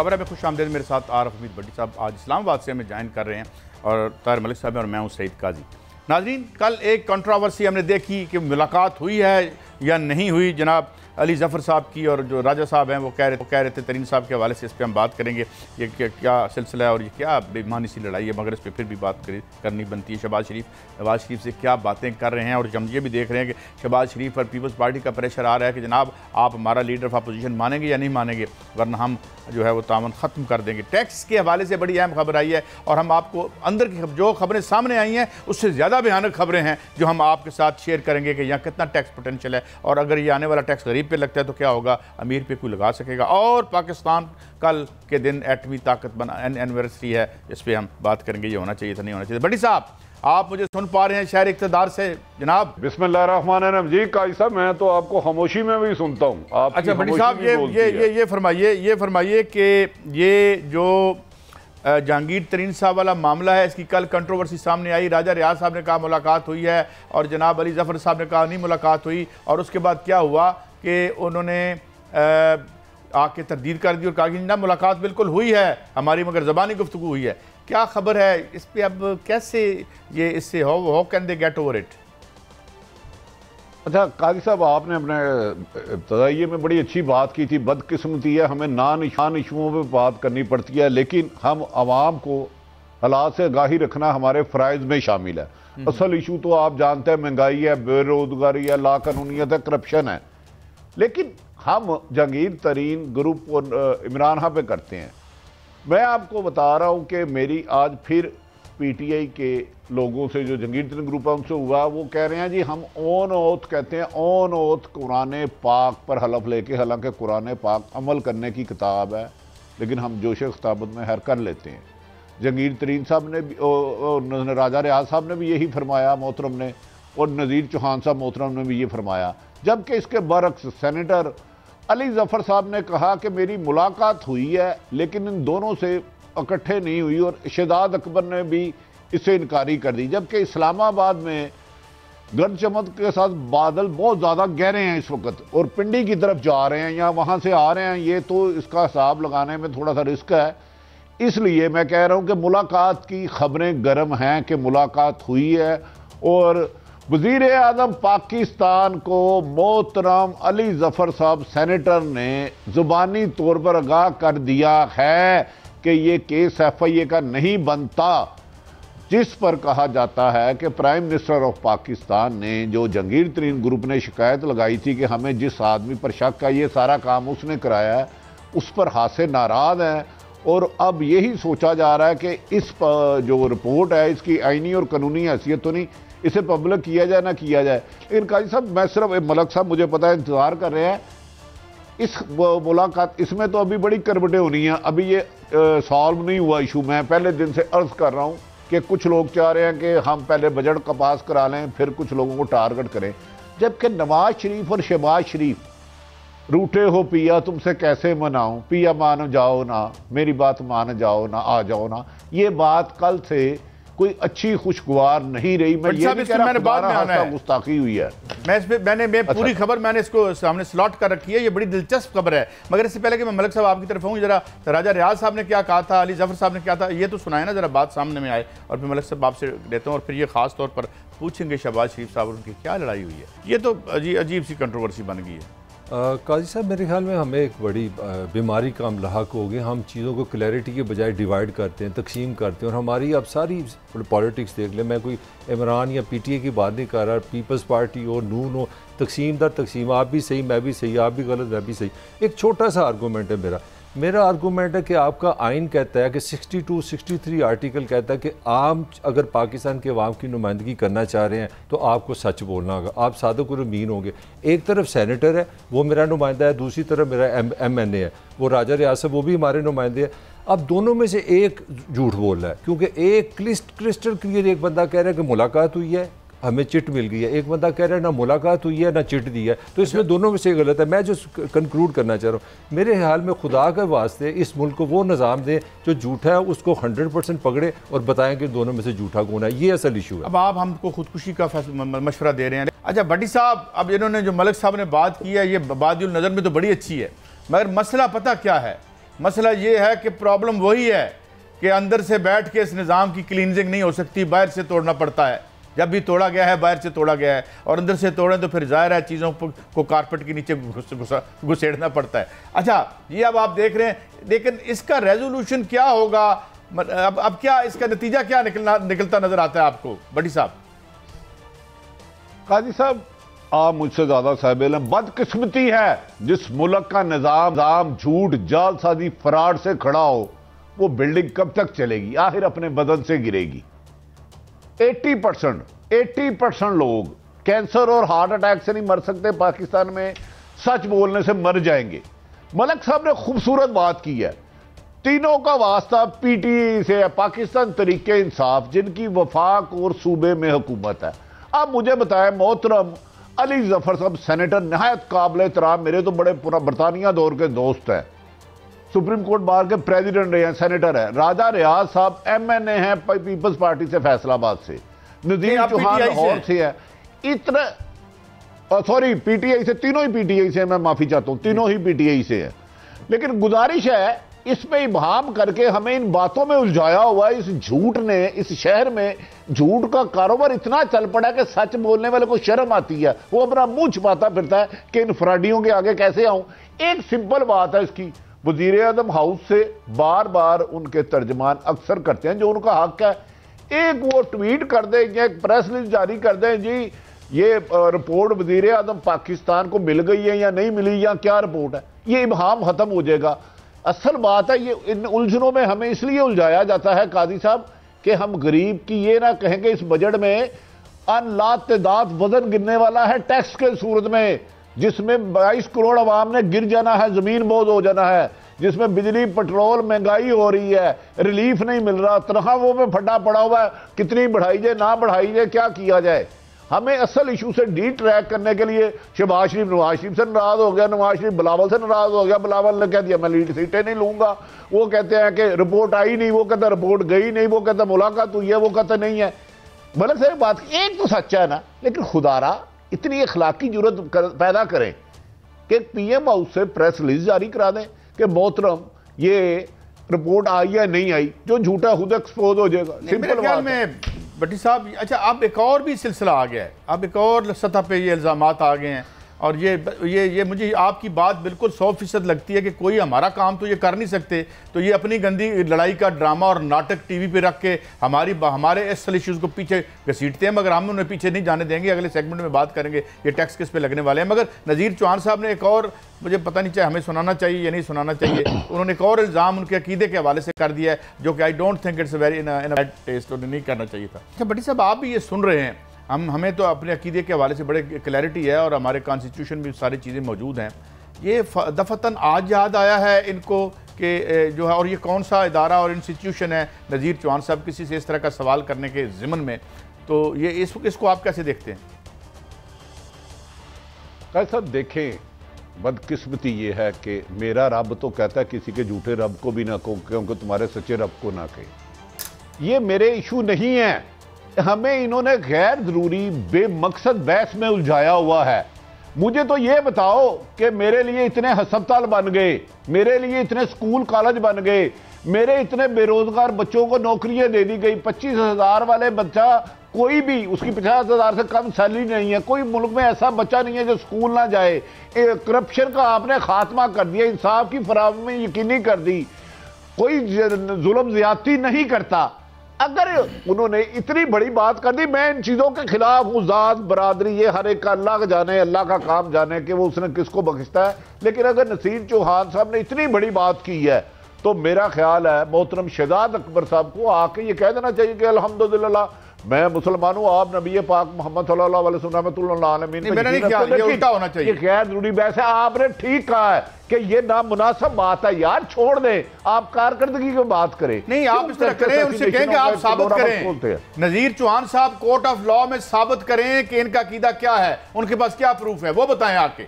खबर है में खुश आमदेद। मेरे साथ आरफ हमीद भट्टी साहब आज इस्लामाबाद से हमें ज्वाइन कर रहे हैं और ताहिर मलिक साहब हैं और मैं हूं सईद काजी। नाज़रीन, कल एक कंट्रोवर्सी हमने देखी कि मुलाकात हुई है या नहीं हुई जनाब अली ज़फ़र साहब की, और जो राजा साहब हैं वो कह रहे थे तरीन साहब के हवाले से इस पर हम बात करेंगे ये क्या सिलसिला है और ये क्या बेईमानी सी लड़ाई है, मगर इस पर फिर भी बात करनी बनती है। नवाज शरीफ से क्या बातें कर रहे हैं, और हम ये भी देख रहे हैं कि शहबाज शरीफ पर पीपल्स पार्टी का प्रेशर आ रहा है कि जनाब आप हमारा लीडर ऑफ अपोजिशन मानेंगे या नहीं मानेंगे, वरना हम जो है वो तावन ख़त्म कर देंगे। टैक्स के हवाले से बड़ी अहम खबर आई है और हम आपको अंदर की जो खबरें सामने आई हैं उससे ज़्यादा भयानक खबरें हैं जो हम आपके साथ शेयर करेंगे कि यहाँ कितना टैक्स पोटेंशियल है, और अगर ये आने वाला टैक्स गरीब पे लगता है तो क्या होगा, अमीर पे कोई लगा सकेगा। और पाकिस्तान कल के दिन एटमी ताकत बना एनिवर्सरी है, इस पर हम बात करेंगे, ये होना चाहिए था नहीं होना चाहिए। बड़ी साहब, आप मुझे सुन पा रहे हैं शहर इक़्तिदार से जनाब? बिस्मिल्लाहिर्रहमानिर्रहीम जी काजी साहब, मैं तो आपको खामोशी में भी सुनता हूँ। अच्छा बड़ी साहब, ये फरमाइए कि ये जो जहांगीर तरीन साहब वाला मामला है, इसकी कल कंट्रोवर्सी सामने आई। राजा रियाज साहब ने कहा मुलाकात हुई है और जनाब अली ज़फ़र साहब ने कहा नहीं मुलाकात हुई, और उसके बाद क्या हुआ कि उन्होंने आके तरदीद कर दी और कहा कि ना मुलाकात बिल्कुल हुई है हमारी, मगर ज़बानी गुफ्तगू हुई है। क्या खबर है इस पर? अब कैसे ये इससे how can they get over it? अच्छा काजी साहब, आपने अपने इब्तदाइये में बड़ी अच्छी बात की थी। बदकिस्मती है, हमें नानिशान इशुओं पे बात करनी पड़ती है, लेकिन हम आवाम को हालात से आगाही रखना हमारे फ़राइज़ में शामिल है। असल इशू तो आप जानते हैं महंगाई है, बेरोजगारी है, लाकानूनियत है, करप्शन है, लेकिन हम जहांगीर तरीन ग्रुप और इमरान खां पे करते हैं। मैं आपको बता रहा हूँ कि मेरी आज फिर पीटीआई के लोगों से जो जहांगीर तरीन ग्रुप है उनसे हुआ, वो कह रहे हैं जी हम ऑन ओथ कहते हैं, ऑन ओथ कुरान पाक पर हलफ लेके, हालांकि कुरान पाक अमल करने की किताब है, लेकिन हम जोश खिताबत में हर कर लेते हैं। जहांगीर तरीन साहब ने भी, राजा रियाज साहब ने भी यही फरमाया मोहतरम ने, और नज़ीर चौहान साहब मोहतरम ने भी ये फरमाया। जबकि इसके बरक्स सेनेटर अली ज़फ़र साहब ने कहा कि मेरी मुलाकात हुई है लेकिन इन दोनों से इकट्ठे नहीं हुई, और शहजाद अकबर ने भी इससे इनकारी कर दी। जबकि इस्लामाबाद में गर्द चमक के साथ बादल बहुत ज़्यादा गहरे हैं इस वक्त और पिंडी की तरफ जा रहे हैं या वहाँ से आ रहे हैं, ये तो इसका हिसाब लगाने में थोड़ा सा रिस्क है। इसलिए मैं कह रहा हूँ कि मुलाकात की खबरें गर्म हैं कि मुलाकात हुई है, और वज़ीर आज़म पाकिस्तान को मोहतरम अली ज़फ़र साहब सेनेटर ने ज़ुबानी तौर पर आगाह कर दिया है कि ये केस FIA का नहीं बनता, जिस पर कहा जाता है कि प्राइम मिनिस्टर ऑफ पाकिस्तान ने, जो जहांगीर तरीन ग्रुप ने शिकायत लगाई थी कि हमें जिस आदमी पर शक है ये सारा काम उसने कराया है, उस पर हाथ से नाराज़ हैं। और अब यही सोचा जा रहा है कि इस जो रिपोर्ट है इसकी आईनी और कानूनी हैसियत तो नहीं, इसे पब्लिक किया जाए ना किया जाए। लेकिन काजी साहब, मैं सिर्फ मलक साहब मुझे पता है इंतज़ार कर रहे हैं इस मुलाकात, इसमें तो अभी बड़ी करवटें होनी हैं, अभी ये सॉल्व नहीं हुआ इशू। मैं पहले दिन से अर्ज़ कर रहा हूँ कि कुछ लोग चाह रहे हैं कि हम पहले बजट का पास करा लें फिर कुछ लोगों को टारगेट करें, जबकि नवाज शरीफ और शहबाज शरीफ रूठे हो पिया तुमसे कैसे मनाऊं, पिया मान जाओ ना, मेरी बात मान जाओ ना, आ जाओ ना, ये बात कल से कोई अच्छी खुशगवार नहीं रही। मैं ये नहीं कह रहा बाद में आना है, गुस्ताखी हुई है। मैं इस पे पूरी खबर मैंने इसको सामने स्लॉट कर रखी है, ये बड़ी दिलचस्प खबर है, मगर इससे पहले कि मैं मलिक साहब आपकी तरफ हूँ, जरा राजा रियाज साहब ने क्या कहा था, अली ज़फ़र साहब ने क्या था, ये तो सुनाए ना, जरा बात सामने में आए, और फिर मलिक साहब आपसे लेते हैं और फिर ये खास तौर पर पूछेंगे शहबाज शरीफ साहब उनकी क्या लड़ाई हुई है। ये तो अजीब सी कंट्रोवर्सी बन गई है। काजी साहब, मेरे ख्याल में हमें एक बड़ी बीमारी का हम लाक हो गए। हम चीज़ों को क्लैरिटी के बजाय डिवाइड करते हैं, तकसीम करते हैं, और हमारी अब सारी पॉलिटिक्स देख लें, मैं कोई इमरान या PTA की बात नहीं कर रहा, पीपल्स पार्टी हो, नून हो, तकसीम दर तकसीम, आप भी सही मैं भी सही, आप भी गलत मैं भी सही। एक छोटा सा आर्गूमेंट है मेरा आर्गूमेंट है कि आपका आइन कहता है कि 62, 63 आर्टिकल कहता है कि आम अगर पाकिस्तान के अवाम की नुमाइंदगी करना चाह रहे हैं तो आपको सच बोलना होगा, आप सादक और अमीन होंगे। एक तरफ सेनेटर है, वो मेरा नुमाइंदा है, दूसरी तरफ मेरा MNA है, वो राजा रियाज साहब, वो भी हमारे नुमाइंदे हैं। अब दोनों में से एक झूठ बोल रहा है, क्योंकि एक क्रिस्टल क्लियर एक बंदा कह रहा है कि मुलाकात हुई है, हमें चिट मिल गई है, एक बंदा कह रहा है ना मुलाकात हुई है ना चिट दी है, तो इसमें दोनों में से गलत है। मैं जो कंक्लूड करना चाह रहा हूँ, मेरे ख्याल में खुदा के वास्ते इस मुल्क को वो निज़ाम दें जो झूठा है उसको 100% पकड़े और बताएं कि दोनों में से झूठा कौन है, ये असल इशू है। अब आप हमको खुदकुशी का मशवरा दे रहे हैं। अच्छा भट्टी साहब, अब इन्होंने जो मलिक साहब ने बात की है, ये बादियुल नज़र में तो बड़ी अच्छी है, मगर मसला पता क्या है, मसला ये है कि प्रॉब्लम वही है कि अंदर से बैठ के इस निज़ाम की क्लींजिंग नहीं हो सकती, बाहर से तोड़ना पड़ता है। जब भी तोड़ा गया है बाहर से तोड़ा गया है, और अंदर से तोड़ें तो फिर जाहिर है चीज़ों को कारपेट के नीचे घुसेड़ना पड़ता है। अच्छा, ये अब आप देख रहे हैं, लेकिन इसका रेजोल्यूशन क्या होगा? अब क्या इसका नतीजा क्या निकलता नजर आता है आपको भट्टी साहब? काजी साहब, आप मुझसे ज्यादा साहिब इल्म, बदकिस्मती है जिस मुल्क का निजाम झूठ, जालसाजी, फराड से खड़ा हो, वो बिल्डिंग कब तक चलेगी? आखिर अपने बदन से गिरेगी। 80% लोग कैंसर और हार्ट अटैक से नहीं मर सकते पाकिस्तान में, सच बोलने से मर जाएंगे। मलिक साहब ने खूबसूरत बात की है, तीनों का वास्ता पीटीआई से है, पाकिस्तान तरीके इंसाफ, जिनकी वफाक और सूबे में हुकूमत है। अब मुझे बताएं, मोहतरम अली जफर साहब सेनेटर, नहायत काबिल एहतराम, मेरे तो बड़े पूरा बरतानिया दौर के दोस्त हैं, सुप्रीम कोर्ट बार के प्रेसिडेंट रहे हैं, सेनेटर है। राजा रियाज साहब MNA हैं पीपल्स पार्टी से, फैसलाबाद से। नजीर चौहान लाहौर से है। इतना सॉरी, पीटीआई से, तीनों ही पीटीआई से, मैं माफी चाहता हूं, तीनों ही पीटीआई से है। लेकिन गुजारिश है, इसमें इबाहम करके हमें इन बातों में उलझाया हुआ है। इस झूठ ने, इस शहर में झूठ का कारोबार इतना चल पड़ा कि सच बोलने वाले को शर्म आती है, वो अपना मुंह छुपाता फिरता है कि इन फ्राडियों के आगे कैसे आऊं। एक सिंपल बात है इसकी, वजीर आजम हाउस से बार बार उनके तर्जमान अक्सर करते हैं, जो उनका हक है, एक वो ट्वीट कर दें या एक प्रेस रिलीज जारी कर दें, जी ये रिपोर्ट वजीर आजम पाकिस्तान को मिल गई है या नहीं मिली, या क्या रिपोर्ट है, ये इबहाम खत्म हो जाएगा। असल बात है, ये इन उलझनों में हमें इसलिए उलझाया जाता है काजी साहब कि हम गरीब की ये ना कहेंगे इस बजट में अनलातेदाद वजन गिरने वाला है टैक्स के सूरत में, जिसमें 22 करोड़ अवाम ने गिर जाना है, जमीन बोझ हो जाना है, जिसमें बिजली पेट्रोल महंगाई हो रही है, रिलीफ नहीं मिल रहा, तनख्वाहों में फटा पड़ा हुआ है, कितनी बढ़ाई जाए ना बढ़ाई जाए, क्या किया जाए। हमें असल इशू से डी ट्रैक करने के लिए शहबाज शरीफ नवाज शरीफ से नाराज हो गया, नवाज शरीफ बिलावल से नाराज हो गया, बिलावल ने कह दिया मैं लीड सीटें नहीं लूंगा, वो कहते हैं कि रिपोर्ट आई नहीं, वो कहता रिपोर्ट गई नहीं, वो कहता मुलाकात हुई है, वो कहता नहीं है। मलिक साहब बात एक तो सच्चा है ना, लेकिन खुदारा इतनी अखलाकी जरूरत पैदा करें कि PM हाउस से प्रेस रिलीज जारी करा दें कि मोहतरम ये रिपोर्ट आई है नहीं आई, जो झूठा खुद एक्सपोज हो जाएगा। सिंपल बात में भट्टी साहब, अच्छा अब एक और भी सिलसिला आ गया है, अब एक और सतह पे ये इल्ज़ामात आ गए हैं, और ये मुझे आपकी बात बिल्कुल 100% लगती है कि कोई हमारा काम तो ये कर नहीं सकते, तो ये अपनी गंदी लड़ाई का ड्रामा और नाटक टीवी पे रख के हमारे असल इश्यूज़ को पीछे घसीटते हैं, मगर हम उन्हें पीछे नहीं जाने देंगे। अगले सेगमेंट में बात करेंगे ये टैक्स किस पे लगने वाले हैं। मगर नज़ीर चौहान साहब ने एक और, मुझे पता नहीं चाहे हमें सुनाना चाहिए या नहीं सुनाना चाहिए, उन्होंने एक और इल्ज़ाम उनके अकीदे के हवाले से कर दिया है, जो कि I don't think it's very in bad taste, उन्हें नहीं करना चाहिए था। अच्छा भट्टी साहब, आप भी ये सुन रहे हैं, हमें तो अपने अकीदे के हवाले से बड़े क्लैरिटी है और हमारे कॉन्स्टिट्यूशन में सारी चीज़ें मौजूद हैं। ये दफतन आज याद आया है इनको कि जो है, और ये कौन सा इदारा और इंस्टीट्यूशन है नज़ीर चौहान साहब किसी से इस तरह का सवाल करने के ज़िमन में, तो ये इसको आप कैसे देखते हैं? कैसा देखें, बदकिस्मती ये है कि मेरा रब तो कहता है किसी के झूठे रब को भी ना कहो, क्योंकि तुम्हारे सच्चे रब को ना कहे। ये मेरे इशू नहीं है, हमें इन्होंने गैर जरूरी बेमकसद बहस में उलझाया हुआ है। मुझे तो ये बताओ कि मेरे लिए इतने अस्पताल बन गए, मेरे लिए इतने स्कूल कॉलेज बन गए, मेरे इतने बेरोजगार बच्चों को नौकरियां दे दी गई, 25,000 वाले बच्चा, कोई भी उसकी 50,000 से कम सैलरी नहीं है, कोई मुल्क में ऐसा बच्चा नहीं है जो स्कूल ना जाए। करप्शन का आपने खात्मा कर दिया, इंसाफ की फराहमी यकीनी कर दी, कोई जुल्म ज्यादती नहीं करता। अगर उन्होंने इतनी बड़ी बात कर दी, मैं इन चीजों के खिलाफ हूं, जात बरादरी ये हर एक का अल्लाह का जाने, अल्लाह का काम जाने कि वो उसने किसको बख्शता है। लेकिन अगर नसीर चौहान साहब ने इतनी बड़ी बात की है, तो मेरा ख्याल है मोहतरम शहजाद अकबर साहब को आके ये कह देना चाहिए कि अल्हम्दुलिल्लाह मैं मुसलमान हूं, आप नबी पाक मोहम्मद सल्लल्लाहु अलैहि वसल्लम ये गैर जरूरी बहस है। आपने ठीक कहा है कि ये नामुनासिब बात है यार, छोड़ दें, आप कारकर्दगी की बात करें। नहीं, आप इस तरह करें, उनसे कहें कि आप साबित करें, नज़ीर चौहान साहब कोर्ट ऑफ लॉ में साबित करें कि इनका अकीदा क्या है, उनके पास क्या प्रूफ है, वो बताएं आके।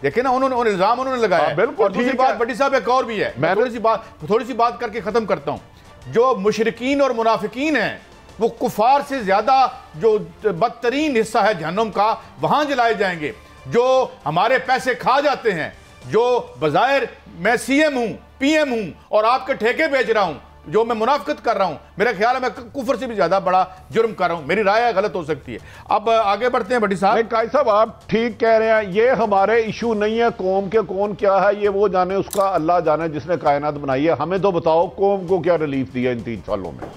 देखे ना, उन्होंने इल्जाम उन्होंने लगाया। बिल्कुल। दूसरी बात भट्टी साहब एक और भी है, मैं थोड़ी सी बात करके खत्म करता हूं। जो मुशरिकीन और मुनाफिकीन हैं, वो कुफार से ज्यादा जो बदतरीन हिस्सा है जहन्नुम का, वहां जलाए जाएंगे। जो हमारे पैसे खा जाते हैं, जो बजायर मैं CM हूं, PM हूं और आपके ठेके बेच रहा हूं, जो मैं मुनाफिकत कर रहा हूं, मेरा ख्याल है मैं कुफर से भी ज्यादा बड़ा जुर्म कर रहा हूं। मेरी राय गलत हो सकती है। अब आगे बढ़ते हैं भट्टी साहब। काई साहब आप ठीक कह रहे हैं, ये हमारे इशू नहीं है कौम के कौन क्या है, ये वो जाने, उसका अल्लाह जाने जिसने कायनात बनाई है। हमें तो बताओ कौम को क्या रिलीफ दिया इन 3 सालों में।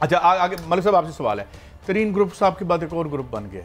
अच्छा आगे मलिक साहब आपसे सवाल है, तरीन ग्रुप साहब के बाद एक और ग्रुप बन गया,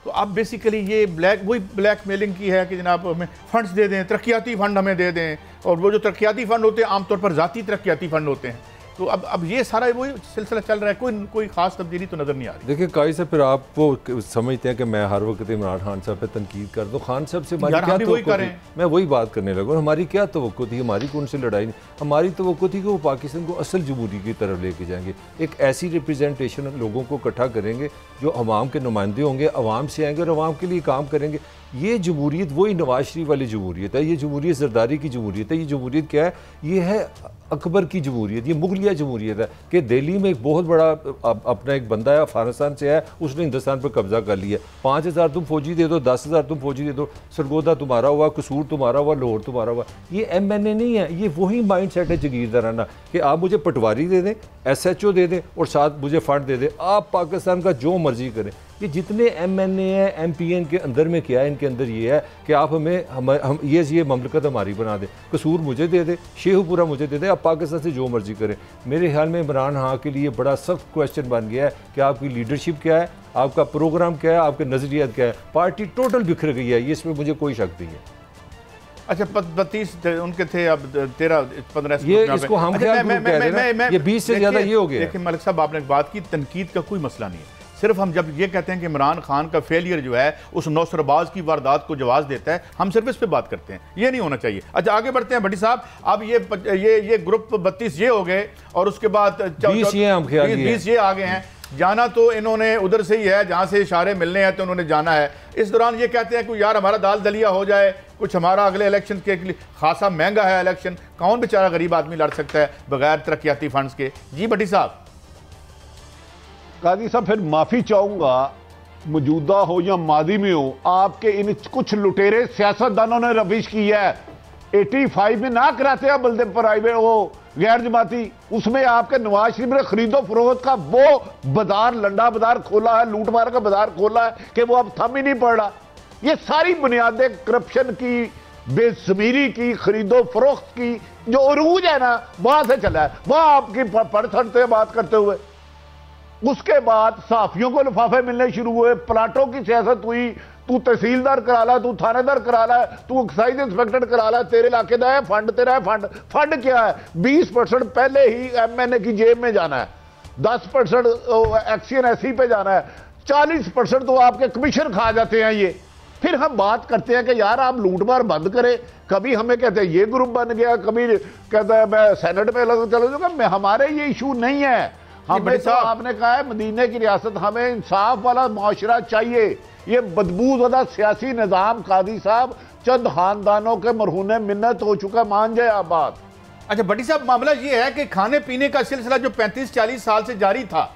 तो अब बेसिकली ये वही ब्लैक मेलिंग की है कि जनाब हमें फंड्स दे दें, तरक्याती फंड हमें दे दें, और वो जो तरक्याती फंड होते हैं आमतौर पर ज़ाती तरक्याती फंड होते हैं। तो अब ये सारा वही सिलसिला चल रहा है, कोई खास तब्दीली तो नज़र नहीं आ रही। देखिए काई साहब, फिर आप वो समझते हैं कि मैं हर वक्त इमरान खान साहब पे तनकीद कर दूँ। खान साहब से हमारी क्या तवक्को थी, मैं वही बात करने लगा। हमारी क्या तवक्को थी, हमारी कौन सी लड़ाई नहीं, हमारी तवक्को थी कि वो पाकिस्तान को असल जमहूरियत की तरफ लेके जाएंगे, एक ऐसी रिप्रेजेंटेशन लोगों को इकट्ठा करेंगे जो अवाम के नुमाइंदे होंगे, अवाम से आएंगे और अवाम के लिए काम करेंगे। ये जमहूरियत वही नवाज शरीफ वाली जमहूरियत है, ये जमहूरियत जरदारी की जमहूरियत है। ये जमहूरियत क्या है, ये है अकबर की जमहूरियत, ये मुगलिया जमहूरियत है कि दिल्ली में एक बहुत बड़ा अपना एक बंदा है अफगानिस्तान से है, उसने हिंदुस्तान पर कब्जा कर लिया। 5000 तुम फौजी दे दो, 10,000 तुम फौजी दे दो, सरगोदा तुम्हारा हुआ, कसूर तुम्हारा हुआ, लाहौर तुम्हारा हुआ। ये MNA नहीं है, ये वही माइंड सेट है जगीरदाराना कि आप मुझे पटवारी दे दें, SHO दे दें और साथ मुझे फंड दे दें, आप पाकिस्तान का जो मर्जी करें। ये जितने MNA है MPN के अंदर में क्या है, इनके अंदर ये है कि आप हम ये ममलकत हमारी बना दें, कसूर मुझे दे दे, शेखपुरा मुझे दे दे, आप पाकिस्तान से जो मर्जी करें। मेरे ख्याल में इमरान खान के लिए बड़ा सख्त क्वेश्चन बन गया है कि आपकी लीडरशिप क्या है, आपका प्रोग्राम क्या है, आपके नज़रियात क्या है। पार्टी टोटल बिखर गई है, इसमें मुझे कोई शक नहीं है। अच्छा 32 उनके थे, अब 13-15 ये इसको हम क्या कह रहे हैं, ये 20 से ज़्यादा ये हो गया। देखिए मलिक साहब, आपने बात की, तनकीद का कोई मसला नहीं है। सिर्फ हम जब ये कहते हैं कि इमरान खान का फेलियर जो है उस नौसरबाज की वारदात को जवाब देता है, हम सिर्फ इस पे बात करते हैं, ये नहीं होना चाहिए। अच्छा आगे बढ़ते हैं भट्टी साहब। अब ये ग्रुप 32 ये हो गए और उसके बाद 20 ये आ गए हैं। जाना तो इन्होंने उधर से ही है जहाँ से इशारे मिलने हैं, तो उन्होंने जाना है। इस दौरान ये कहते हैं कि यार हमारा दाल दलिया हो जाए, कुछ हमारा अगले इलेक्शन के लिए खासा महंगा है इलेक्शन, कौन बेचारा गरीब आदमी लड़ सकता है बगैर तरक्याती फंड्स के। जी भट्टी साहब। काजी साहब फिर माफ़ी चाहूँगा, मौजूदा हो या मादी में हो, आपके इन कुछ लुटेरे सियासतदानों ने रविश की है। 85 में ना कराते हैं बल्दे प्राइवेट वो गैर जमाती, उसमें आपके नवाज शरीफ ने खरीदो फरोख्त का वो बाजार, लंडा बाजार खोला है, लूटमार का बाजार खोला है कि वो अब थम ही नहीं पड़ रहा। ये सारी बुनियादें करप्शन की, बेजमीरी की, खरीदो फरोख्त की जो उरूज है ना, वहां से चला है। वहां आपकी पढ़ सकते बात करते हुए, उसके बाद साफियों को लिफाफे मिलने शुरू हुए, प्लाटों की सियासत हुई, तू तहसीलदार करा ला, तू थानेदार करा ला, तू एक्साइज इंस्पेक्टर करा ला, तेरे इलाके का है फंड, तेरा है फंड। फंड क्या है? 20% पहले ही MNA की जेब में जाना है, 10% एक्सियन SC पे जाना है, 40% तो आपके कमीशन खा जाते हैं ये। फिर हम बात करते हैं कि यार आप लूटमार बंद करें। कभी हमें कहते हैं ये ग्रुप बन गया, कभी कहता है मैं सेनेट में अलग चला जाऊंगा। हमारे ये इशू नहीं है, हमें तो आपने कहा है मदीने की रियासत, हमें इंसाफ वाला मुआशरा चाहिए। ये बदबूदार सियासी निज़ाम कादी साहब चंद खानदानों के मरहूने मिन्नत हो चुका, मान जाए आप बात। अच्छा भट्टी साहब, मामला ये है कि खाने पीने का सिलसिला जो 35-40 साल से जारी था,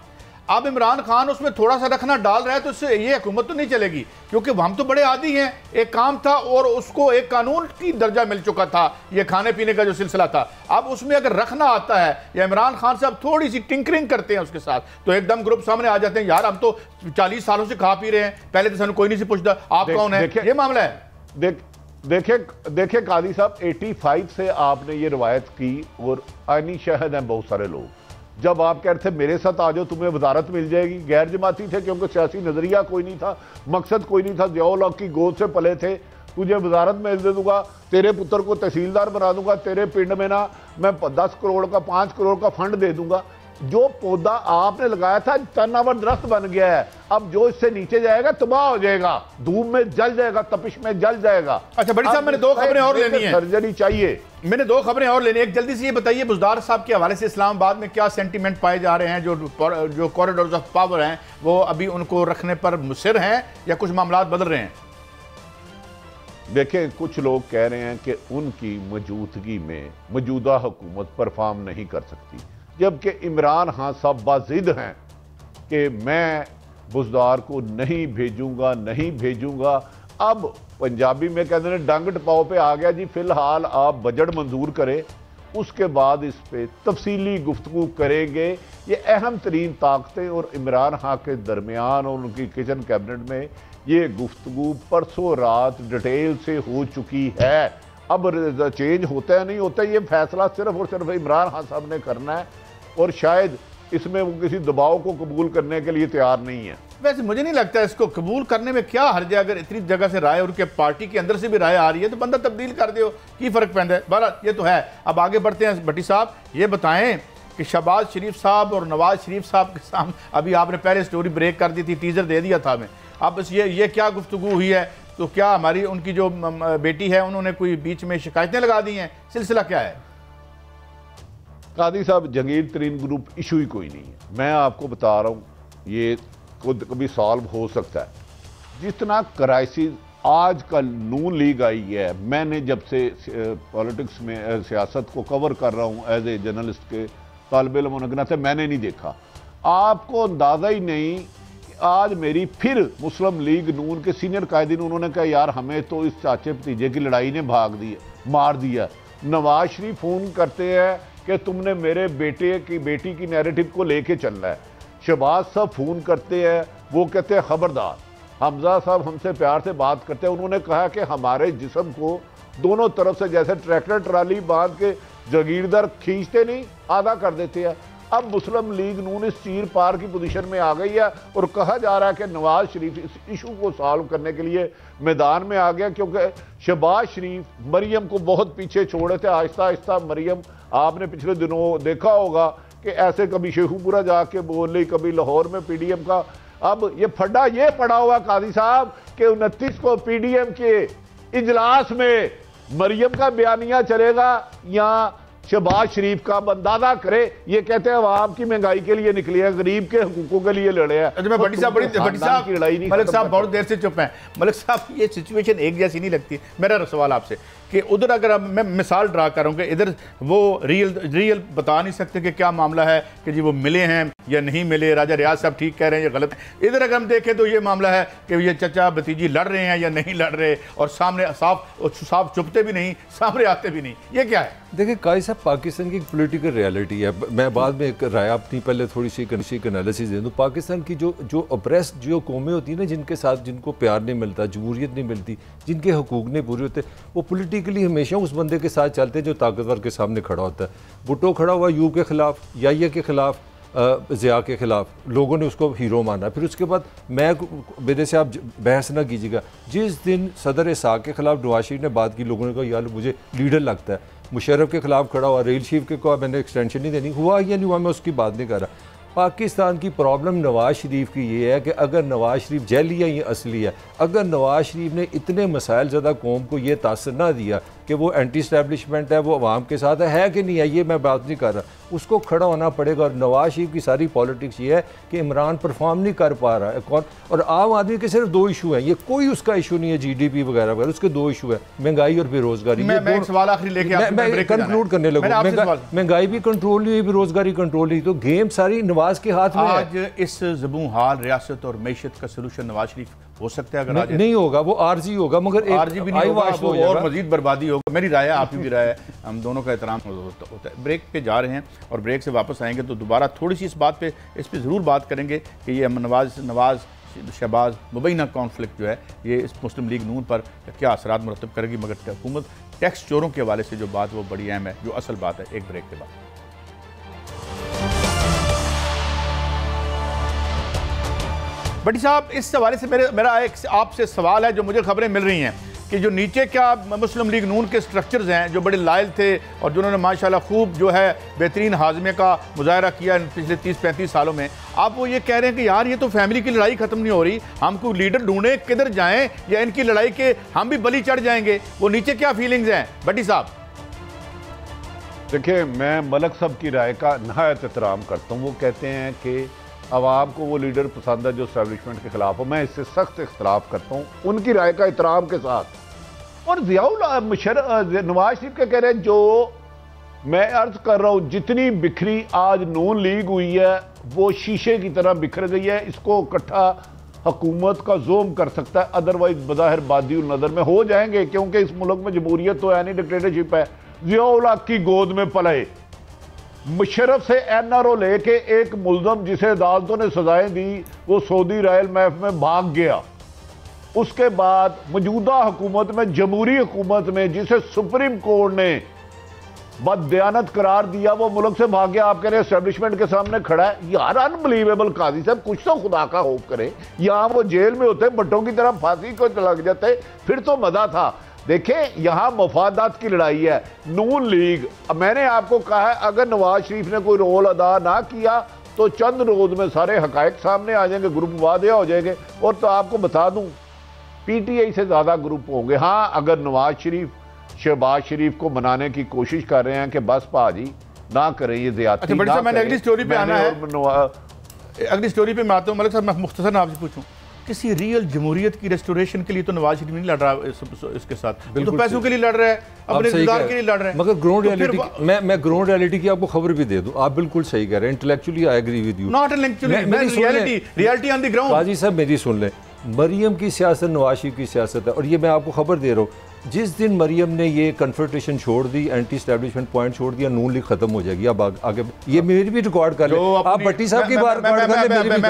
अब इमरान खान उसमें थोड़ा सा रखना डाल रहा है, तो इससे ये हुकूमत तो नहीं चलेगी, क्योंकि हम तो बड़े आदी हैं। एक काम था और उसको एक कानून की दर्जा मिल चुका था, ये खाने पीने का जो सिलसिला था। अब उसमें अगर रखना आता है या इमरान खान साहब थोड़ी सी टिंकरिंग करते हैं उसके साथ, तो एकदम ग्रुप सामने आ जाते हैं, यार हम तो 40 सालों से खा पी रहे हैं, पहले तो सानू कोई नहीं से पूछता आप कौन है। ये मामला है। देखिए कादी साहब, 85 से आपने ये रवायत की और आईनी शहद हैं बहुत सारे लोग। जब आप कह रहे थे मेरे साथ आ जाओ तुम्हें वजारत मिल जाएगी, गैर जमाती थे क्योंकि सियासी नजरिया कोई नहीं था, मकसद कोई नहीं था, जियोलॉग की गोद से पले थे, तुझे वजारत में दे दूंगा, तेरे पुत्र को तहसीलदार बना दूंगा, तेरे पिंड में ना मैं 10 करोड़ का 5 करोड़ का फंड दे दूंगा। जो पौधा आपने लगाया था तनावर दरख्त बन गया है, अब जो इससे नीचे जाएगा तबाह हो जाएगा, धूप में जल जाएगा, तपिश में जल जाएगा। अच्छा बड़ी साहब, मैंने 2 खबरें और लेनी है, सर्जरी चाहिए। मैंने 2 खबरें और लेनी है। एक जल्दी से ये बताइए, बुज़दार साहब के हवाले से इस्लामाबाद में क्या सेंटीमेंट पाए जा रहे हैं? जो कॉरिडोर्स ऑफ पावर हैं वो अभी उनको रखने पर मुसिर हैं या कुछ मामला बदल रहे हैं? देखिए, कुछ लोग कह रहे हैं कि उनकी मौजूदगी में मौजूदा हुकूमत परफॉर्म नहीं कर सकती, जबकि इमरान खान साहब बाजिद हैं कि मैं बुज़दार को नहीं भेजूंगा। अब पंजाबी में कहते हैं डंग टपाओ पे आ गया जी, फिलहाल आप बजट मंजूर करें, उसके बाद इस पे तफसीली गुफ्तगू करेंगे। ये अहम तरीन ताकतें और इमरान खान के दरमियान और उनकी किचन कैबिनेट में ये गुफ्तगू परसों रात डिटेल से हो चुकी है। अब चेंज होता है नहीं होता, ये फैसला सिर्फ और सिर्फ इमरान खान साहब ने करना है, और शायद इसमें वो किसी दबाव को कबूल करने के लिए तैयार नहीं है। वैसे मुझे नहीं लगता इसको कबूल करने में क्या हर्ज है। अगर इतनी जगह से राय और के पार्टी के अंदर से भी राय आ रही है तो बंदा तब्दील कर दो, की फ़र्क पैदा है। बहरहाल ये तो है। अब आगे बढ़ते हैं। भट्टी साहब ये बताएं कि शहबाज शरीफ साहब और नवाज शरीफ साहब के सामने, अभी आपने पहले स्टोरी ब्रेक कर दी थी, टीजर दे दिया था हमें, अब बस ये क्या गुफ्तगू हुई है? तो क्या हमारी उनकी जो बेटी है उन्होंने कोई बीच में शिकायतें लगा दी हैं? सिलसिला क्या है? कादी साहब, जंगीर तरीन ग्रुप इशू ही कोई नहीं है। मैं आपको बता रहा हूँ, ये खुद कभी सॉल्व हो सकता है। जितना क्राइसिस आजकल नून लीग आई है, मैंने जब से पॉलिटिक्स में सियासत को कवर कर रहा हूँ एज ए जर्नलिस्ट के तालिब इल्म होने के नाते, मैंने नहीं देखा। आपको अंदाज़ा ही नहीं, आज मेरी फिर मुस्लिम लीग नून के सीनियर कायदीन उन्होंने कहा यार हमें तो इस चाचे भतीजे की लड़ाई ने मार दिया। नवाज शरीफ फ़ोन करते हैं कि तुमने मेरे बेटी की नैरेटिव को लेके चलना है। शहबाज साहब फ़ोन करते हैं, वो कहते हैं ख़बरदार। हमजा साहब हमसे प्यार से बात करते हैं, उन्होंने कहा कि हमारे जिस्म को दोनों तरफ से जैसे ट्रैक्टर ट्राली बांध के जागीरदार खींचते नहीं, आधा कर देते हैं। अब मुस्लिम लीग नून इस चीर पार की पोजीशन में आ गई है और कहा जा रहा है कि नवाज शरीफ इस इशू को सॉल्व करने के लिए मैदान में आ गया, क्योंकि शहबाज शरीफ मरियम को बहुत पीछे छोड़े थे। आहिस्ता आहिस्ता मरियम, आपने पिछले दिनों देखा होगा कि ऐसे कभी शेखुपुरा जाके बोल रही, कभी लाहौर में पीडीएम का। अब ये फड्डा ये पड़ा हुआ कादी साहब कि 29 को पीडीएम के इजलास में मरियम का बयानिया चलेगा या शहबाज शरीफ का? अंदाजा करे। ये कहते हैं अवाम की महंगाई के लिए निकले हैं, गरीब के हकूकों के लिए लड़े हैं। अच्छा, मैं भट्टी साहब मलिक साहब बहुत देर से चुप हैं। मलिक साहब ये सिचुएशन एक जैसी नहीं लगती। मेरा सवाल आपसे कि उधर अगर मैं मिसाल ड्रा करूँ कि इधर वो रियल बता नहीं सकते कि क्या मामला है कि जी वो मिले हैं या नहीं मिले, राजा रियाज साहब ठीक कह रहे हैं या गलत है। इधर अगर हम देखें तो ये मामला है कि ये चचा भतीजी लड़ रहे हैं या नहीं लड़ रहे, और सामने साफ चुपते भी नहीं, सामने आते भी नहीं। ये क्या है? देखिए काजी साहब, पाकिस्तान की एक पॉलिटिकल रियलिटी है। मैं बाद में एक राय अपनी पहले थोड़ी सी एनालिसिस दे दूँ। पाकिस्तान की जो अप्रेस्ड जो कौमें होती हैं ना, जिनके साथ जिनको प्यार नहीं मिलता, जमहूरियत नहीं मिलती, जिनके हकूक नहीं पूरे होते, वो पॉलिटिकली हमेशा उस बंदे के साथ चलते हैं जो ताकतवर के सामने खड़ा होता है। भुट्टो खड़ा हुआ यूब के खिलाफ, याहिया के खिलाफ, ज़िया के खिलाफ, लोगों ने उसको हीरो माना। फिर उसके बाद मेरे से आप बहस ना कीजिएगा, जिस दिन सदर इसाक के खिलाफ नवाज शरीफ ने बात की, लोगों ने कहा यार मुझे लीडर लगता है। मुशर्रफ के खिलाफ खड़ा हुआ, रेल शरीफ के को मैंने एक्सटेंशन नहीं देनी, हुआ या नहीं हुआ मैं उसकी बात नहीं कर रहा। पाकिस्तान की प्रॉब्लम नवाज शरीफ की ये है कि अगर नवाज शरीफ जैली है, ये असली है। अगर नवाज शरीफ ने इतने मसाइल ज़्यादा कौम को ये तासर ना दिया कि वो एंटी स्टैब्लिशमेंट है, वो अवाम के साथ है कि नहीं है, ये मैं बात नहीं कर रहा, उसको खड़ा होना पड़ेगा। और नवाज शरीफ की सारी पॉलिटिक्स ये है कि इमरान परफॉर्म नहीं कर पा रहा है। कौन? और आम आदमी के सिर्फ 2 इशू हैं, ये कोई उसका इशू नहीं है GDP वगैरह वगैरह, उसके 2 इशू है, महंगाई और बेरोजगारी। मैं सवाल आखिरी लेके मैं कंक्लूड करने लगा। महंगाई भी कंट्रोल नहीं हुई, बेरोजगारी कंट्रोल नहीं, तो गेम सारी नवाज के हाथ में है। आज इस ज़बूं हाल रियासत और मैशत का सलूशन नवाज शरीफ हो सकता है? अगर नहीं होगा, वो आरजी होगा, मगर आरजी भी नहीं होगा, वो और मजीद बर्बादी होगा। मेरी राय है, आपकी भी राय है, हम दोनों का एहतराम होता है। ब्रेक पे जा रहे हैं और ब्रेक से वापस आएंगे तो दोबारा थोड़ी सी इस बात पे ज़रूर बात करेंगे कि ये नवाज शहबाज मुबैना कॉन्फ्लिक्ट जो है ये इस मुस्लिम लीग नून पर क्या असरात मुरतब करेगी। मगर हुकूमत टैक्स चोरों के हवाले से जो बात वो बड़ी अहम है, जो असल बात है। एक ब्रेक के बाद भट्टी साहब, इस हवाले से मेरा एक आपसे सवाल है। जो मुझे खबरें मिल रही हैं कि जो नीचे क्या मुस्लिम लीग नून के स्ट्रक्चर्स हैं जो बड़े लायल थे और जिन्होंने माशाल्लाह खूब जो है बेहतरीन हाजमे का मुजाहरा किया पिछले 30-35 सालों में, आप वो ये कह रहे हैं कि यार ये तो फैमिली की लड़ाई ख़त्म नहीं हो रही, हम कोई लीडर ढूंढें, किधर जाएं, या इनकी लड़ाई के हम भी बलि चढ़ जाएंगे? वो नीचे क्या फीलिंग्स हैं भट्टी साहब? देखिए, मैं मलक साहब की राय का नहायत एहतराम करता हूँ। वो कहते हैं कि आवाम को वो लीडर पसंद है जो एस्टैब्लिशमेंट के खिलाफ हो। मैं इससे सख्त इख्तलाफ करता हूँ उनकी राय का एहतराम के साथ। और नवाज शरीफ के कह रहे हैं, जो मैं अर्ज कर रहा हूँ, जितनी बिखरी आज नून लीग हुई है वो शीशे की तरह बिखर गई है। इसको इकट्ठा हुकूमत का जोम कर सकता है, अदरवाइज बज़ाहिर बादी नज़र में हो जाएंगे, क्योंकि इस मुल्क में जमहूरियत तो है नहीं, डिक्टेटरशिप है। ज़ियाउल हक की गोद में पले, मुशर्रफ से एनआरओ लेके एक मुल्ज़म जिसे अदालतों ने सजाएं दी वो सऊदी रॉयल मैफ में भाग गया। उसके बाद मौजूदा हुकूमत में, जमहूरी हुकूमत में, जिसे सुप्रीम कोर्ट ने बददयानत करार दिया, वो मुल्क से भाग गया। आप कह रहे हैं एस्टेब्लिशमेंट के सामने खड़ा है। यार अनबिलीवेबल। काजी साहब कुछ तो खुदा का खौफ करें। यहां वो जेल में होते, बट्टों की तरह फांसी को लग जाते, फिर तो मजा था। देखें यहां मफादात की लड़ाई है। नून लीग, मैंने आपको कहा है अगर नवाज शरीफ ने कोई रोल अदा ना किया तो चंद रोज में सारे हकायक सामने आ जाएंगे, ग्रुप वादे हो जाएंगे। और तो आपको बता दूं पीटीआई से ज्यादा ग्रुप होंगे। हाँ, अगर नवाज शरीफ शहबाज शरीफ को मनाने की कोशिश कर रहे हैं कि बस भाजी ना करें ये ज़्यादती। अच्छा, साहब मैंने अगली स्टोरी पे आना है, अगली स्टोरी पे मैं आता हूँ। मलिक साहब मैं मुख्तसर आपसे पूछूं, किसी रियल जमहूरियत की रेस्टोरेशन के लिए तो नवाज शरीफ नहीं लड़ रहा इसके साथ, तो पैसों के लिए लड़ रहा है, अपने इक़्तिदार के लिए लड़ रहा है। मगर ग्राउंड रियलिटी, मैं ग्राउंड रियलिटी की आपको खबर भी दे दूं, आप बिल्कुल सही कह रहे हैं। Intellectually I agree with you, not intellectually, reality on the ground. Qazi साहब मेरी सुन लें, मरियम की सियासत नवाज शरीफ की सियासत है, और ये मैं आपको खबर दे रहा हूँ, जिस दिन मरियम ने ये कन्फ्रंटेशन छोड़ दी, एंटी एस्टैब्लिशमेंट पॉइंट छोड़ दिया, नून लीग खत्म हो जाएगी। अब आगे ये मेरी भी रिकॉर्ड कर ले, आप भट्टी साहब की बात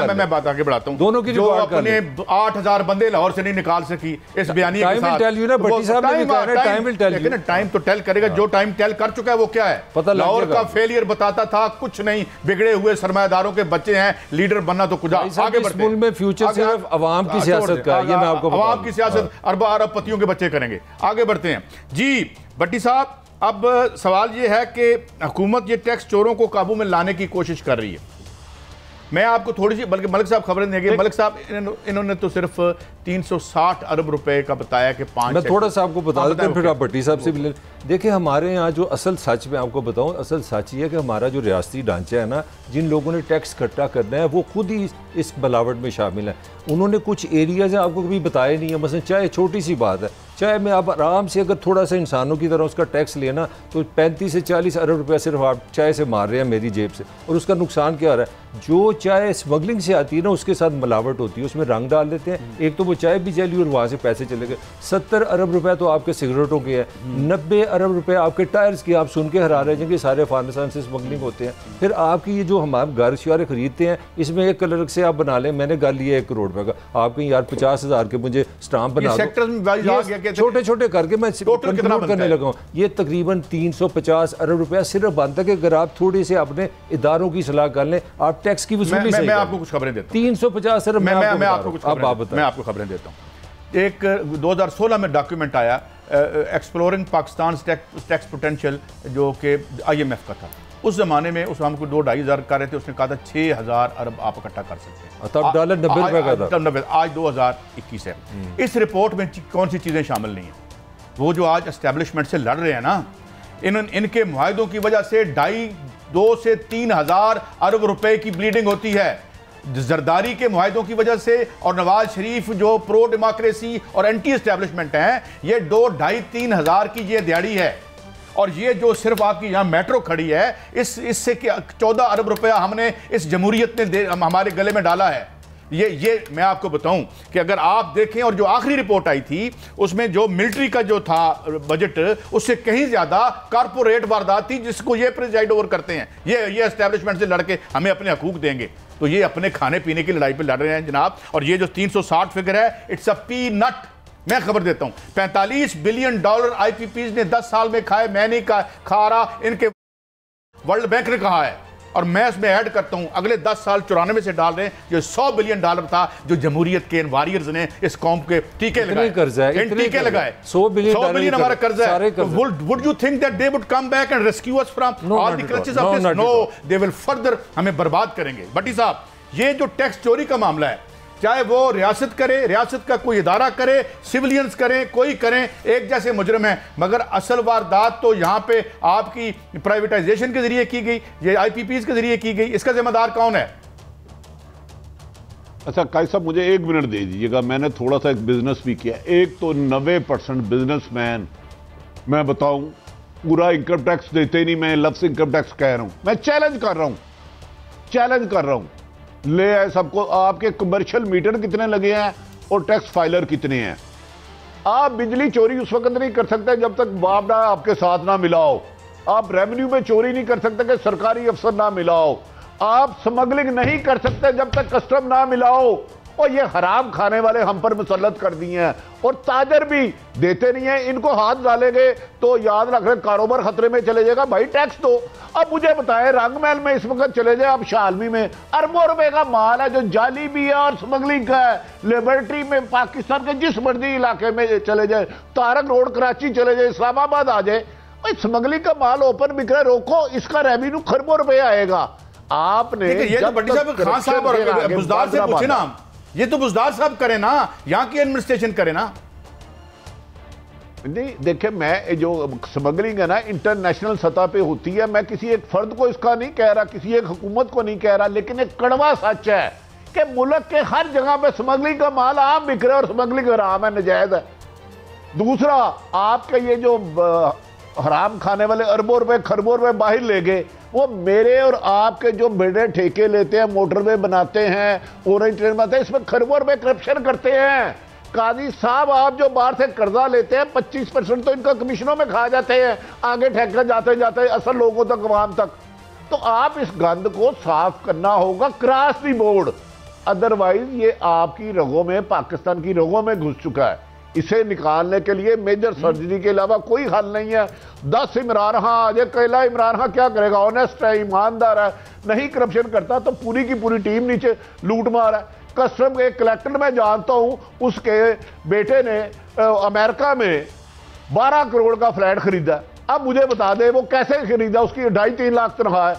मैं बात आगे बढ़ाता हूं। दोनों की रिकॉर्ड कर ले। 8000 बंदे लाहौर से नहीं निकाल सकी इस बयानी के साथ। टाइम विल टेल यू ना, भट्टी साहब ने भी कहा है time will tell you. Time तो टेल करेगा, जो टाइम टेल कर चुका है वो क्या है पता। लाहौर का फेलियर बताता था कुछ नहीं, बिगड़े हुए सरमायादारों के बच्चे हैं, लीडर बनना तो कुछ आगे बढ़ते हैं। में फ्यूचर सिर्फ अवाम की सियासत का, ये मैं आपको अवाम की सियासत अरब पतियों के बच्चे करेंगे। आगे बढ़ते हैं जी भट्टी साहब। अब सवाल ये है कि हुकूमत ये टैक्स चोरों को काबू में लाने की कोशिश कर रही है। मैं आपको थोड़ी सी, बल्कि मलिक साहब खबरें देंगे। मलिक साहब इन्होंने तो सिर्फ 360 अरब रुपए का बताया कि 5। मैं थोड़ा सा आपको बता देता हूं, फिर आप भट्टी साहब से भी ले। देखिए हमारे यहाँ जो असल सच में आपको बताऊं, असल सच ये है कि हमारा जो रियासती ढांचा है ना, जिन लोगों ने टैक्स इकट्ठा करना है वो खुद ही इस बनावट में शामिल है। उन्होंने कुछ एरियाज हैं आपको कभी बताए नहीं है। मसलन चाहे छोटी सी बात है, चाहे मैं आप आराम से अगर थोड़ा सा इंसानों की तरह उसका टैक्स लेना तो 35 से 40 अरब रुपया सिर्फ आप चाय से मार रहे हैं मेरी जेब से। और उसका नुकसान क्या हो रहा है, जो चाय स्मगलिंग से आती है ना उसके साथ मिलावट होती है, उसमें रंग डाल देते हैं। एक तो वो चाय भी चली और वहाँ से पैसे चले गए। 70 अरब रुपया तो आपके सिगरेटों के हैं, 90 अरब रुपया आपके टायर्स के। आप सुन के हैरान रहे हैं कि सारे अफगानिस्तान से स्मगलिंग होते हैं। फिर आपकी ये जो हम घर श्यारे खरीदते हैं, इसमें एक कलर से आप बना लें, मैंने घर लिया 1 करोड़ रुपये का, आप कहीं यार 50,000 के मुझे स्टाम्प बना दो, छोटे छोटे करके मैं करने लगा हूँ। ये तकरीबन 350 अरब रुपया सिर्फ बनता है कि अगर आप थोड़ी से अपने इदारों की सलाह कर लें, आप टैक्स की वसूली मैं आपको कुछ खबरें देता हूँ। 350 अरब मैं आपको खबरें देता हूँ। एक 2016 में डॉक्यूमेंट आया एक्सप्लोरिंग पाकिस्तान टैक्स पोटेंशियल, जो कि IMF का था। उस जमाने में उस हमको 2-2.5 हज़ार कर रहे थे, उसने कहा था 6,000 अरब आप इकट्ठा कर सकते हैं। तब डॉलर 90 रुपये का था, आज 2021 है। इस रिपोर्ट में कौन सी चीज़ें शामिल नहीं है? वो जो आज एस्टेब्लिशमेंट से लड़ रहे हैं ना, इनके मुआहदों की वजह से 2 से 3 हज़ार अरब रुपए की ब्लीडिंग होती है। जरदारी के मुआहदों की वजह से और नवाज शरीफ जो प्रो डेमोक्रेसी और एंटी एस्टेब्लिशमेंट हैं, ये 2-2.5-3 हज़ार की ये दिहाड़ी है। और ये जो सिर्फ आपकी यहाँ मेट्रो खड़ी है, इससे 14 अरब रुपया हमने इस जमहूरियत ने हमारे गले में डाला है। ये मैं आपको बताऊं कि अगर आप देखें, और जो आखिरी रिपोर्ट आई थी उसमें जो मिलिट्री का जो था बजट, उससे कहीं ज्यादा कारपोरेट वारदात थी जिसको ये प्रिजाइड ओवर करते हैं। ये एस्टेब्लिशमेंट से लड़के हमें अपने हकूक देंगे, तो ये अपने खाने पीने की लड़ाई पे लड़ रहे हैं जनाब। और ये जो 360 फिगर है, इट्स अ पीनट। मैं खबर देता हूं, $45 बिलियन IPPs ने 10 साल में खाए। मैं नहीं खा रहा, इनके वर्ल्ड बैंक ने कहा है। और मैं इसमें ऐड करता हूं, अगले 10 साल 94 से डाल रहे हैं, जो $100 बिलियन था जो जमहूरियत के वॉरियर्स ने इस कौम के टीके लगाए, टीके लगाए। 100 बिलियन हमारा कर्जा है। Would you think that they would come back and rescue us from all the crutches of this? No, they will further हमें बर्बाद करेंगे। भट्टी साहब, ये जो टैक्स चोरी का मामला है, चाहे वो रियासत करे, रियासत का कोई इदारा करे, सिविलियंस करें, कोई करें, एक जैसे मुजरम है। मगर असल वारदात तो यहाँ पे आपकी प्राइवेटाइजेशन के जरिए की गई, ये IPPs के जरिए की गई। इसका जिम्मेदार कौन है? अच्छा कायद साहब, मुझे 1 मिनट दे दीजिएगा। मैंने थोड़ा सा एक बिजनेस भी किया। एक तो 90% बिजनेसमैन, मैं बताऊं, पूरा इनकम टैक्स देते नहीं। मैं लफ्ज़ इनकम टैक्स कह रहा हूं, मैं चैलेंज कर रहा हूं ले आए सबको, आपके कमर्शियल मीटर कितने लगे हैं और टैक्स फाइलर कितने हैं। आप बिजली चोरी उस वक्त नहीं कर सकते जब तक बाबरा आपके साथ ना मिला हो। आप रेवेन्यू में चोरी नहीं कर सकते कि सरकारी अफसर ना मिला हो। आप स्मगलिंग नहीं कर सकते जब तक कस्टम ना मिला हो। और ये हराम खाने वाले हम पर मुसल्लत कर दिए हैं और ताजर भी देते नहीं है। इनको हाथ डालेंगे तो याद रख रहे कारोबार खतरे में चले जाएगा। भाई टैक्स दो। अब मुझे बताएं, रंगमहल में इस वक्त चले जाए, अब शालमी में अरबों रुपए का माल है जो जाली भी है और स्मगलिंग का है। लिबर्टी में, पाकिस्तान के जिस मर्जी इलाके में चले जाए, तारक रोड कराची चले जाए, इस्लामाबाद आ जाए, स्मगलिंग का माल ओपन बिक रहा है, रोको, इसका रेवेन्यू खरबों रुपए आएगा। आपने ये तो भट्टी साहब खान साहब और बुजदार से पूछे ना, ये तो बुजदार साहब करें ना, यहाँ की एडमिनिस्ट्रेशन करे ना। नहीं देखिए, मैं जो स्मगलिंग है ना इंटरनेशनल सतह पे होती है। मैं किसी एक फर्द को इसका नहीं कह रहा, किसी एक हुकूमत को नहीं कह रहा, लेकिन एक कड़वा सच है कि मुल्क के हर जगह पे स्मगलिंग का माल आम बिक रहा है और स्मगलिंग हराम है, नजायज है। दूसरा, आपके ये जो हराम खाने वाले अरबों रुपए खरबों रुपए बाहर ले गए, वो मेरे और आपके जो बड़े ठेके लेते हैं, मोटरवे बनाते हैं, ऑरेंज ट्रेन बनाते हैं, इसमें खरबों रुपए करप्शन करते हैं। काजी साहब, आप जो बाहर से कर्जा लेते हैं 25% तो इनका कमीशनों में खा जाते हैं, आगे ठेका जाते जाते असल लोगों तक, अवाम तक। तो आप इस गंद को साफ करना होगा क्रॉस दी बोर्ड, अदरवाइज ये आपकी रगों में, पाकिस्तान की रगों में घुस चुका है। इसे निकालने के लिए मेजर सर्जरी के अलावा कोई हल नहीं है। 10 इमरान खां आ जाए, अकेला इमरान खां क्या करेगा? ऑनेस्ट है, ईमानदार है, नहीं करप्शन करता, तो पूरी की पूरी टीम नीचे लूट मार है। कस्टम के कलेक्टर मैं जानता हूं, उसके बेटे ने अमेरिका में 12 करोड़ का फ्लैट खरीदा। अब मुझे बता दे वो कैसे खरीदा, उसकी 2.5-3 लाख तनख्वाह है।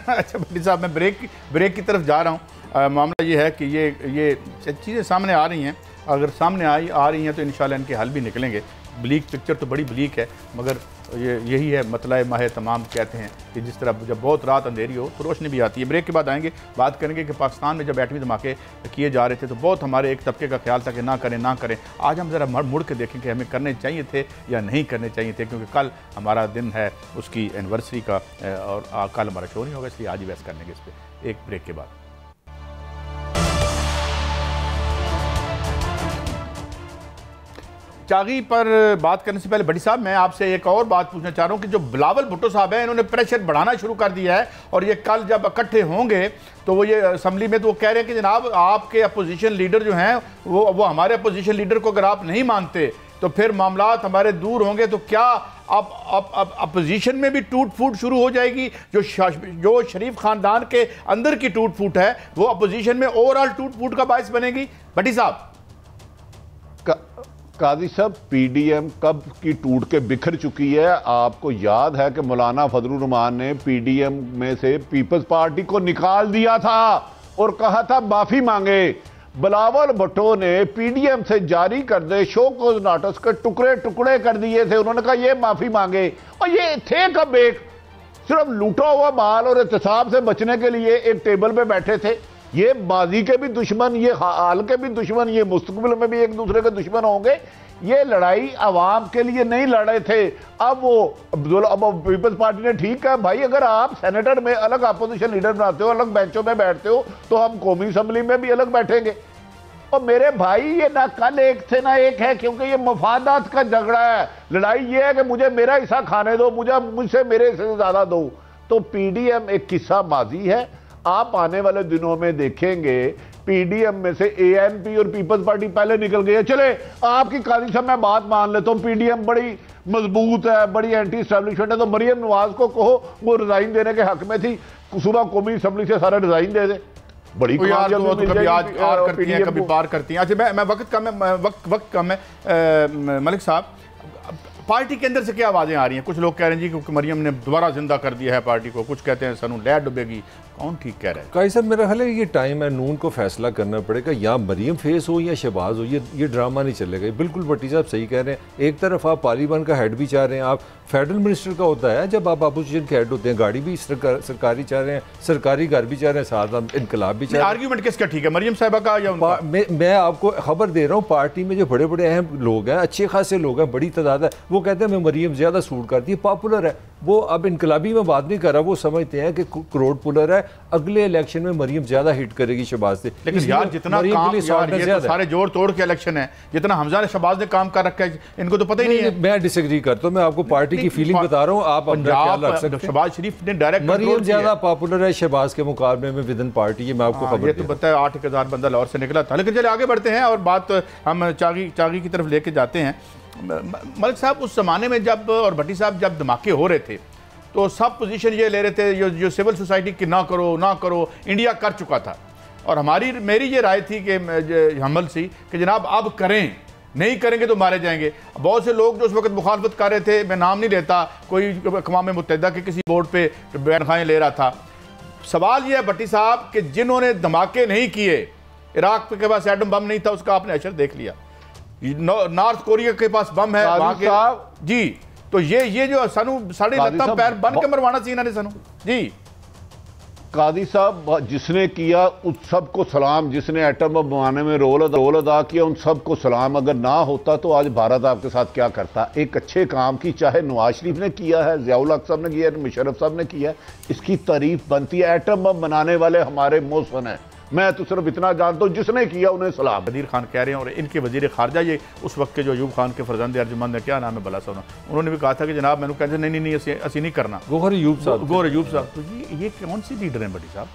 अच्छा भट्टी साहब, मैं ब्रेक की तरफ जा रहा हूँ। मामला ये है कि ये चीज़ें सामने आ रही हैं, अगर सामने आ रही हैं तो इंशाल्लाह इनके हल भी निकलेंगे। ब्लीक पिक्चर तो बड़ी ब्लीक है, मगर यही है मतला माह तमाम कहते हैं कि जिस तरह जब बहुत रात अंधेरी हो तो रोशनी भी आती है। ब्रेक के बाद आएंगे, बात करेंगे कि पाकिस्तान में जब एटमी धमाके किए जा रहे थे तो बहुत हमारे एक तबके का ख्याल था कि ना करें ना करें। आज हम ज़रा मुड़ के देखें कि हमें करने चाहिए थे या नहीं करने चाहिए थे, क्योंकि कल हमारा दिन है उसकी एनिवर्सरी का और कल हमारा शो नहीं होगा, इसलिए आज ही बहस करने के इस पर एक ब्रेक के बाद। चागी पर बात करने से पहले भट्टी साहब, मैं आपसे एक और बात पूछना चाह रहा हूं कि जो बिलावल भुट्टो साहब हैं, इन्होंने प्रेशर बढ़ाना शुरू कर दिया है और ये कल जब इकट्ठे होंगे तो वो ये असम्बली में तो वो कह रहे हैं कि जनाब आपके अपोजिशन लीडर जो हैं वो हमारे अपोजिशन लीडर को अगर आप नहीं मानते तो फिर मामलात हमारे दूर होंगे। तो क्या अब अपोजिशन में भी टूट फूट शुरू हो जाएगी? जो शरीफ खानदान के अंदर की टूट फूट है वो अपोजिशन में ओवरऑल टूट फूट का बायस बनेगी? भट्टी साहब, काजी साहब, पीडीएम कब की टूट के बिखर चुकी है। आपको याद है कि मौलाना फजलुर रहमान ने पीडीएम में से पीपल्स पार्टी को निकाल दिया था और कहा था माफी मांगे। बिलावल भुट्टो ने पीडीएम से जारी कर दे शोकॉज नोटिस के टुकड़े टुकड़े कर दिए थे। उन्होंने कहा ये माफी मांगे, और ये थे कब एक सिर्फ लूटा हुआ माल और एहतसाब से बचने के लिए एक टेबल पे बैठे थे। ये माजी के भी दुश्मन, ये हाल के भी दुश्मन, ये मुस्तकबिल में भी एक दूसरे के दुश्मन होंगे। ये लड़ाई आवाम के लिए नहीं लड़े थे। अब पीपल्स पार्टी ने ठीक है भाई, अगर आप सेनेटर में अलग अपोजिशन लीडर बनाते हो, अलग बेंचों में बैठते हो, तो हम कौमी असम्बली में भी अलग बैठेंगे। और मेरे भाई ये ना कल एक थे ना एक है, क्योंकि ये मफादात का झगड़ा है। लड़ाई ये है कि मुझे मेरा हिस्सा खाने दो, मुझसे मेरे हिस्से से ज्यादा दो। तो पीडीएम एक किस्सा माजी है। आप आने वाले दिनों में देखेंगे पीडीएम में से एएनपी और पीपल्स पार्टी पहले निकल गई है। चले आपकी काजी साहब मैं बात मान लेता हूं, पीडीएम बड़ी मजबूत है, बड़ी एंटी एस्टैब्लिशमेंट है, तो मरियम नवाज को कहो वो रिजाइन देने के हक में थी, सुबह कौमी असम्बली से सारा रिजाइन दे दे। बड़ी कभी आज पार करती हैं, कभी पार करती हैं। अच्छा मैं वक्त कम है मलिक साहब, पार्टी के अंदर से क्या आवाजें आ रही हैं? कुछ लोग कह रहे हैं जी क्योंकि मरियम ने दोबारा जिंदा कर दिया है पार्टी को, कुछ कहते हैं सनू लैट डूबेगी। कौन ठीक कह रहा है? काई साहब, मेरा ख्याल है ये टाइम है, नून को फैसला करना पड़ेगा, या मरियम फेस हो या शहबाज हो, ये ड्रामा नहीं चलेगा। बिल्कुल भट्टी साहब सही कह रहे हैं। एक तरफ आप पार्लियामेंट का हेड भी चाह रहे हैं, आप फेडरल मिनिस्टर का होता है जब आप अपोजिशन के हेड होते हैं, गाड़ी भी सरकारी चाह रहे हैं, सरकारी घर भी चाह रहे हैं, साथ आप इनकलाब भी चाह रहे हैं। आर्ग्यूमेंट किसका ठीक है, मरियम साहिबा का या उनका? मैं आपको खबर दे रहा हूँ, पार्टी में जो बड़े बड़े अहम लोग हैं, अच्छे खासे लोग हैं, बड़ी तादाद है, वो कहते हैं मैं मरियम ज़्यादा सूट करती है, पॉपुलर है। वो अब इनकलाबी में बात नहीं कर रहा, वो समझते हैं कि करोड़ पुलर है, अगले इलेक्शन में मरीम ज्यादा हिट करेगी शहबाज से। लेकिन यार जितना काम यार ये तो सारे जोड़ तोड़ के इलेक्शन है, जितना हमजा ने शहबाज ने काम कर रखा है इनको तो पता ही नहीं है। मैं डिसएग्री करता हूँ, मैं आपको पार्टी की फीलिंग बता रहा हूँ, आप अपना ख्याल रख सकते हैं। शहबाज शरीफ ने डायरेक्ट मरीम ज्यादा पॉपुलर है शहबाज के मुकाबले में विद इन पार्टी, ये मैं आपको खबर ये तो बताया 8,000 बंदा लाहौर से निकला था। लेकिन चलिए आगे बढ़ते हैं और बात हम चागी की तरफ लेके जाते हैं। मलिक साहब उस जमाने में जब और भट्टी साहब जब धमाके हो रहे थे तो सब पोजीशन ये ले रहे थे जो सिविल सोसाइटी की ना करो, इंडिया कर चुका था। और मेरी ये राय थी कि हमल सी कि जनाब अब करें, नहीं करेंगे तो मारे जाएंगे। बहुत से लोग जो उस वक्त मुखालफत कर रहे थे, मैं नाम नहीं लेता, कोई अक़वाम मुत्तहिदा के किसी बोर्ड पे बयान ले रहा था। सवाल यह है भट्टी साहब कि जिन्होंने धमाके नहीं किए, इराक के पास एटम बम नहीं था, उसका आपने असर देख लिया। नॉर्थ कोरिया के पास बम है वहां के जी, तो ये जो सानू साढ़े लत्ता पैर बन के मरवाना चाहिए इन्होंने सानू जी। कादी साहब जिसने किया उस सब को सलाम, जिसने एटम बम बनाने में रोल अदा किया उन सब को सलाम। अगर ना होता तो आज भारत आपके साथ क्या करता। एक अच्छे काम की, चाहे नवाज शरीफ ने किया है, ज़ियाउल हक साहब ने किया है, मुशर्रफ साहब ने किया है, इसकी तारीफ बनती है। एटम बम बनाने वाले हमारे मोहसिन हैं, मैं तो सिर्फ इतना जानता हूँ, जिसने किया उन्हें सलाम। वजीर खान कह रहे हैं और इनके वजीर खारजा ये उस वक्त के जो अयूब खान के फरजंद अर्जुमंद है, क्या नाम है भला साहब, उन्होंने भी कहा था कि जनाब मैंने कहा नहीं असी नहीं करना। गौहर अयूब साहब तो ये कौन सी लीडर हैं बड़ी साहब?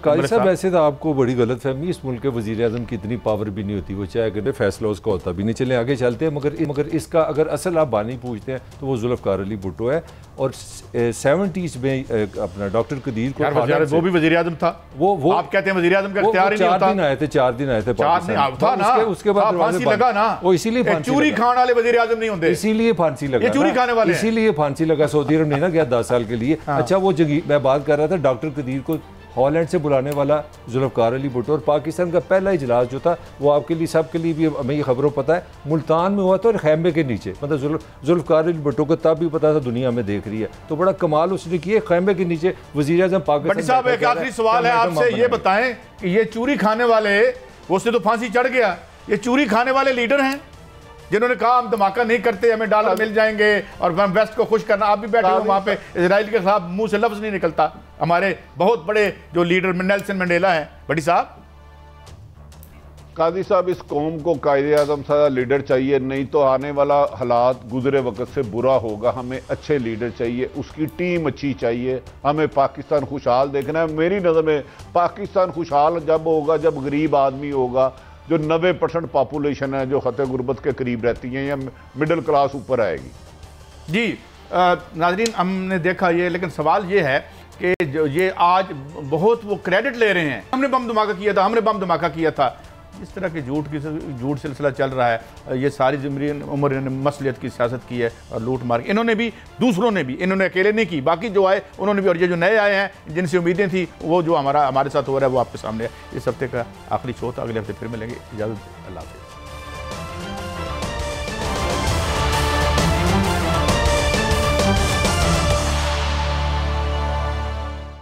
काजी साहब ऐसे तो आपको बड़ी गलत फहमी, इस मुल्क के वज़ीर आज़म की इतनी पावर भी नहीं होती, वो चाहे अगर फैसला उसका होता भी नहीं। चले आगे चलते हैं, मगर इसका अगर असल आप बानी पूछते हैं तो वो जुल्फ़कार अली भुट्टो है। और 70s में अपना डॉक्टर कदीर को, वो भी वज़ीर आज़म था। वो आप कहते हैं वज़ीर आज़म का इख्तियार ही नहीं होता। 4 दिन आए थे उसके बाद फांसी लगा ना, वो इसीलिए चूरी खाने वाले वज़ीर आज़म नहीं होते, इसीलिए फांसी लगा, चूरी खाने वाले, इसीलिए फांसी लगा। सऊदी अरब नहीं ना गया 10 साल के लिए। अच्छा वो मैं बात कर रहा था डॉक्टर कदीर को हॉलैंड से बुलाने वाला जुल्फ़कार अली भुट्टो, और पाकिस्तान का पहला इजलास जो था वो आपके लिए सबके लिए भी हमें ये खबरों पता है मुल्तान में हुआ था, और खैमे के नीचे, मतलब जुल्फ़कार अली भुट्टो को तब भी पता था दुनिया में देख रही है, तो बड़ा कमाल उसने किया। खैमे के नीचे वज़ीर आज़म पाकिस्तान। साहब एक आखिरी सवाल है आपसे, ये बताएं कि ये चूरी खाने वाले, उससे तो फांसी चढ़ गया, ये चूरी खाने वाले लीडर हैं जिन्होंने कहा हम धमाका नहीं करते, हमें डॉलर मिल जाएंगे और हम वेस्ट को खुश करना। आप भी बैठे हो वहाँ पे, इजराइल के खिलाफ मुंह से लफ्ज़ नहीं निकलता। हमारे बहुत बड़े जो लीडर नेल्सन मंडेला हैं। बड़ी साहब, कादी साहब, इस कौम को कायदे आज़म सा लीडर चाहिए, नहीं तो आने वाला हालात गुजरे वक्त से बुरा होगा। हमें अच्छे लीडर चाहिए, उसकी टीम अच्छी चाहिए, हमें पाकिस्तान खुशहाल देखना है। मेरी नज़र में पाकिस्तान खुशहाल जब होगा जब गरीब आदमी होगा, जो 90% पॉपुलेशन है जो खतरे गुर्बत के करीब रहती है, या मिडिल क्लास ऊपर आएगी। जी नाज़रीन, हमने देखा ये, लेकिन सवाल ये है कि जो ये आज बहुत वो क्रेडिट ले रहे हैं, हमने बम धमाका किया था। इस तरह के झूठ सिलसिला चल रहा है। ये सारी उम्र मसलियत की सियासत की है और लूट मार, इन्होंने भी, दूसरों ने भी, इन्होंने अकेले नहीं की, बाकी जो आए उन्होंने भी, और ये जो नए आए हैं जिनसे उम्मीदें थी, वो जो हमारे साथ हो रहा है वो आपके सामने है। इस हफ्ते का आखिरी शो था, अगले हफ्ते फिर मिलेंगे। इजाज़त, अल्लाह हाफ़िज़।